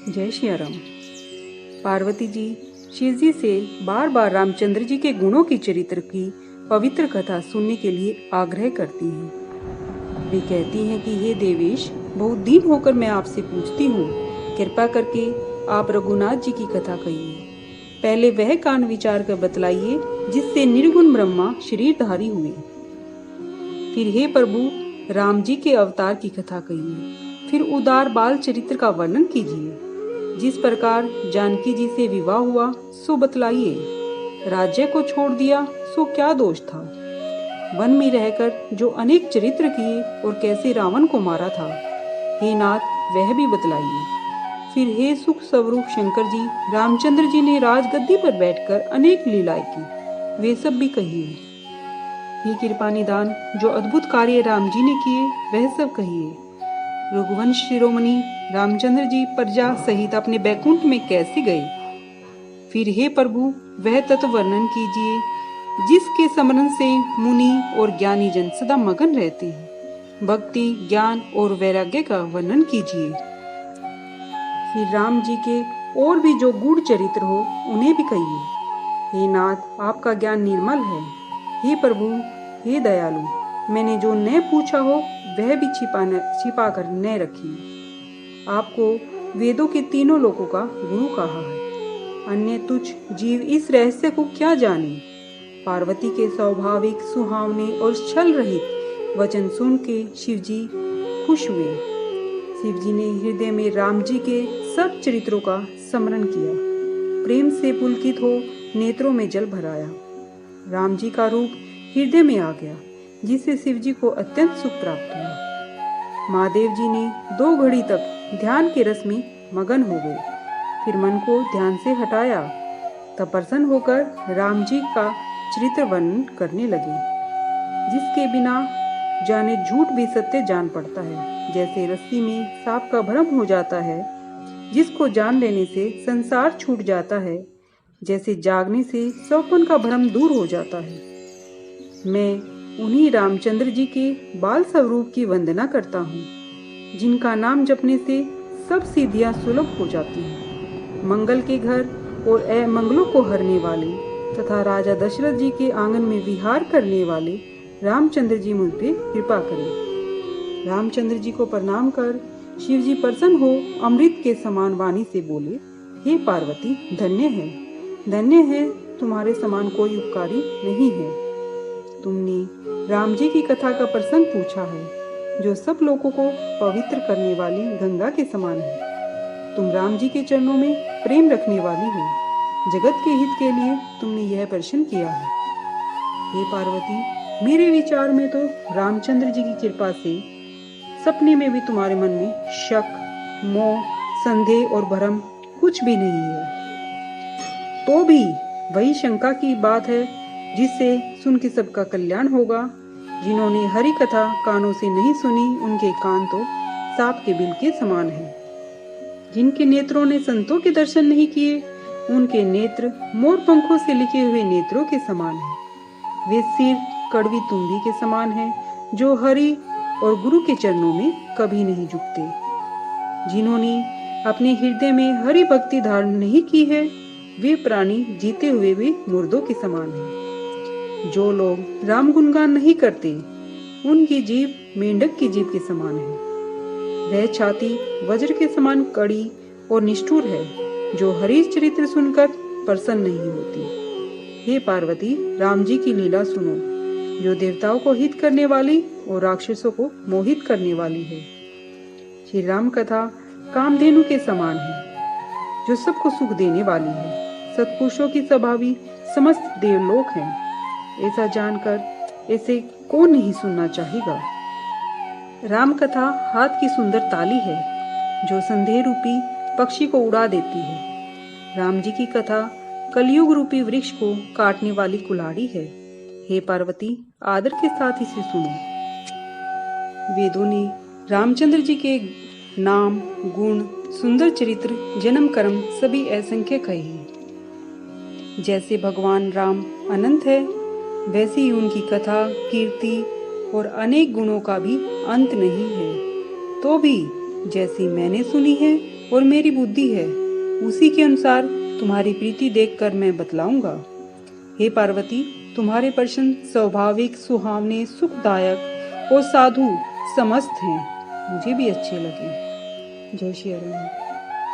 जय श्री राम। पार्वती जी शिव जी से बार बार रामचंद्र जी के गुणों की चरित्र की पवित्र कथा सुनने के लिए आग्रह करती हैं। वे कहती हैं कि हे देवेश, बहुत दिन होकर मैं आपसे पूछती हूँ, कृपा करके आप रघुनाथ जी की कथा कहिए। पहले वह कांड विचार कर बतलाइए जिससे निर्गुण ब्रह्मा शरीरधारी हुए। फिर हे प्रभु राम जी के अवतार की कथा कहिए। फिर उदार बाल चरित्र का वर्णन कीजिए। जिस प्रकार जानकी जी से विवाह हुआ सो बतलाइए। राज्य को छोड़ दिया सो क्या दोष था। वन में रहकर जो अनेक चरित्र किए और कैसे रावण को मारा था, हे नाथ वह भी बतलाइए। फिर हे सुख स्वरूप शंकर जी, रामचंद्र जी ने राजगद्दी पर बैठकर अनेक लीलाएं की, वे सब भी कहिए। हे कृपा निदान, जो अद्भुत कार्य राम जी ने किए वह सब कहिए। रघुवंश शिरोमणि रामचंद्र जी प्रजा सहित अपने बैकुंठ में कैसे गए। फिर हे प्रभु वह तत्व वर्णन कीजिए जिसके स्मरण से मुनि और ज्ञानी जन सदा मगन रहते हैं। भक्ति, ज्ञान और वैराग्य का वर्णन कीजिए। फिर राम जी के और भी जो गूढ़ चरित्र हो उन्हें भी कहिए। हे नाथ आपका ज्ञान निर्मल है। हे प्रभु हे दयालु, मैंने जो न पूछा हो वह भी छिपा कर न रखिए। आपको वेदों के तीनों लोकों का गुरु कहा है, अन्य तुच्छ जीव इस रहस्य को क्या जाने। पार्वती के स्वाभाविक सुहावने और छल रहित वचन सुन के शिव जी खुश हुए। शिव जी ने हृदय में राम जी के सब चरित्रों का स्मरण किया। प्रेम से पुलकित हो नेत्रों में जल भराया। राम जी का रूप हृदय में आ गया, जिससे शिव जी को अत्यंत सुख प्राप्त हुआ। महादेव जी ने 2 घड़ी तक ध्यान के रस में मगन हो गए। फिर मन को ध्यान से हटाया, तब प्रसन्न होकर राम जी का चरित्र वर्णन करने लगे, जिसके बिना जाने झूठ भी सत्य जान पड़ता है। जैसे रस्सी में सांप का भ्रम हो जाता है, जिसको जान लेने से संसार छूट जाता है, जैसे जागने से सौपन का भ्रम दूर हो जाता है। मैं उन्हीं रामचंद्र जी के बाल स्वरूप की वंदना करता हूँ, जिनका नाम जपने से सब सिद्धियां सुलभ हो जाती हैं। मंगल के घर और अमंगलों को हरने वाले तथा राजा दशरथ जी के आंगन में विहार करने वाले रामचंद्र जी मुझ पे कृपा करें। रामचंद्र जी को प्रणाम कर शिव जी प्रसन्न हो अमृत के समान वाणी से बोले, हे पार्वती धन्य है, तुम्हारे समान कोई उपकारी नहीं है। तुमने राम जी की कथा का प्रसंग पूछा है, जो सब लोगों को पवित्र करने वाली गंगा के समान है। तुम राम जी के चरणों में प्रेम रखने वाली हो। जगत के हित के लिए तुमने यह प्रश्न किया है। हे पार्वती, मेरे विचार में तो रामचंद्र जी की कृपा से सपने में भी तुम्हारे मन में शक, मोह, संदेह और भ्रम कुछ भी नहीं है। तो भी वही शंका की बात है जिससे सुन के सबका कल्याण होगा। जिन्होंने हरि कथा कानों से नहीं सुनी, उनके कान तो सांप के बिल के समान हैं। जिनके नेत्रों ने संतों के दर्शन नहीं किए, उनके नेत्र मोर पंखों से लिखे हुए नेत्रों के समान हैं। वे सिर कड़वी तुम्बी के समान हैं, जो हरि और गुरु के चरणों में कभी नहीं झुकते। जिन्होंने अपने हृदय में हरि भक्ति धारण नहीं की है, वे प्राणी जीते हुए भी मुर्दों के समान हैं। जो लोग राम गुणगान नहीं करते, उनकी जीभ मेंढक की जीभ के समान है। वह छाती वज्र के समान कड़ी और निष्ठुर है, जो हरि चरित्र सुनकर प्रसन्न नहीं होती। हे पार्वती, राम जी की लीला सुनो, जो देवताओं को हित करने वाली और राक्षसों को मोहित करने वाली है। श्री राम कथा कामधेनु के समान है, जो सबको सुख देने वाली है। सत्पुरुषों की स्वभावी समस्त देवलोक हैं। ऐसा जानकर ऐसे कौन नहीं सुनना चाहेगा। राम कथा हाथ की सुंदर ताली है, जो संदेह रूपी पक्षी को उड़ा देती है। राम जी की कथा कलयुग रूपी वृक्ष को काटने वाली कुल्हाड़ी है। हे पार्वती, आदर के साथ इसे सुनो। वेदों ने रामचंद्र जी के नाम, गुण, सुंदर चरित्र, जन्म कर्म सभी असंख्य कहे हैं। जैसे भगवान राम अनंत है, वैसी ही उनकी कथा, कीर्ति और अनेक गुणों का भी अंत नहीं है। तो भी जैसी मैंने सुनी है और मेरी बुद्धि है, उसी के अनुसार तुम्हारी प्रीति देखकर मैं बतलाऊंगा। हे पार्वती, तुम्हारे प्रश्न स्वाभाविक, सुहावने, सुखदायक और साधु समस्त हैं। मुझे भी अच्छे लगे। जय श्री राम।